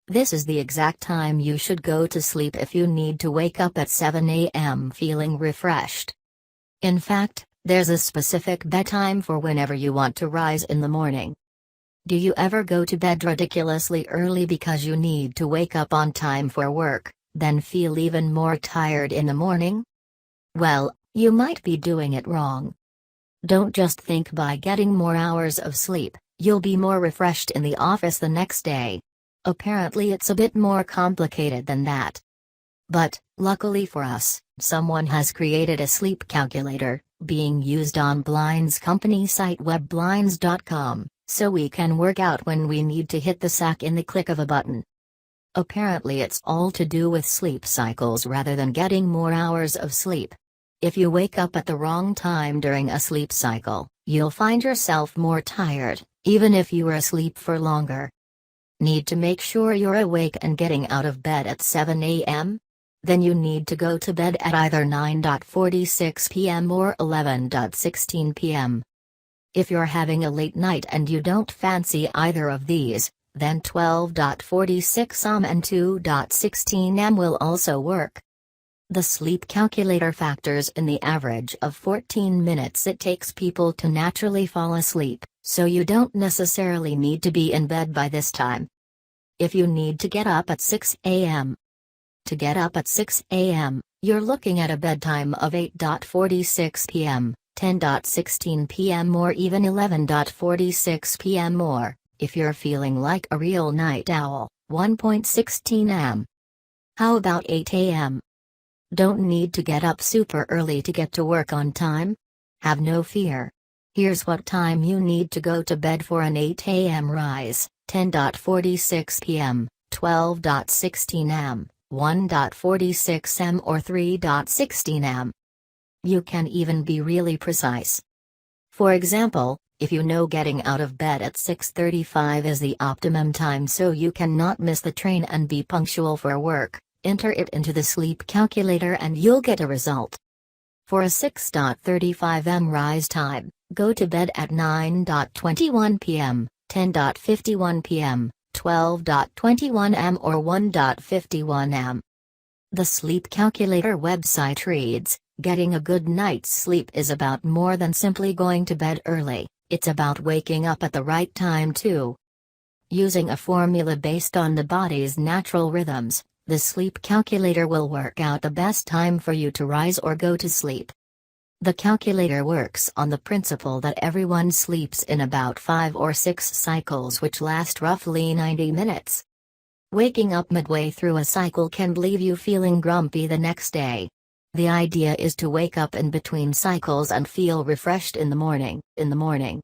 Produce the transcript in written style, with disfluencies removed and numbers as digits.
This is the exact time you should go to sleep if you need to wake up at 7 a.m. feeling refreshed. In fact, there's a specific bedtime for whenever you want to rise in the morning. Do you ever go to bed ridiculously early because you need to wake up on time for work, then feel even more tired in the morning? Well, you might be doing it wrong. Don't just think by getting more hours of sleep, you'll be more refreshed in the office the next day. Apparently it's a bit more complicated than that. But, luckily for us, someone has created a sleep calculator, being used on Blind's company site webblinds.com, so we can work out when we need to hit the sack in the click of a button. Apparently it's all to do with sleep cycles rather than getting more hours of sleep. If you wake up at the wrong time during a sleep cycle, you'll find yourself more tired, even if you were asleep for longer. Need to make sure you're awake and getting out of bed at 7 a.m.? Then you need to go to bed at either 9:46 p.m. or 11:16 p.m. If you're having a late night and you don't fancy either of these, then 12:46 am and 2:16 am will also work. The sleep calculator factors in the average of 14 minutes it takes people to naturally fall asleep, so you don't necessarily need to be in bed by this time. If you need to get up at 6 a.m. To get up at 6 a.m., you're looking at a bedtime of 8:46 p.m., 10:16 p.m. or even 11:46 p.m. or, if you're feeling like a real night owl, 1:16 am. How about 8 a.m.? Don't need to get up super early to get to work on time? Have no fear. Here's what time you need to go to bed for an 8 a.m. rise: 10:46 p.m., 12:16 am, 1:46 am or 3:16 am. You can even be really precise. For example, if you know getting out of bed at 6:35 is the optimum time so you cannot miss the train and be punctual for work, enter it into the sleep calculator and you'll get a result. For a 6:35 am rise time, go to bed at 9:21 p.m., 10:51 p.m., 12:21 am or 1:51 am. The sleep calculator website reads, "Getting a good night's sleep is about more than simply going to bed early, it's about waking up at the right time too." Using a formula based on the body's natural rhythms, the sleep calculator will work out the best time for you to rise or go to sleep. The calculator works on the principle that everyone sleeps in about 5 or 6 cycles which last roughly 90 minutes. Waking up midway through a cycle can leave you feeling grumpy the next day. The idea is to wake up in between cycles and feel refreshed in the morning.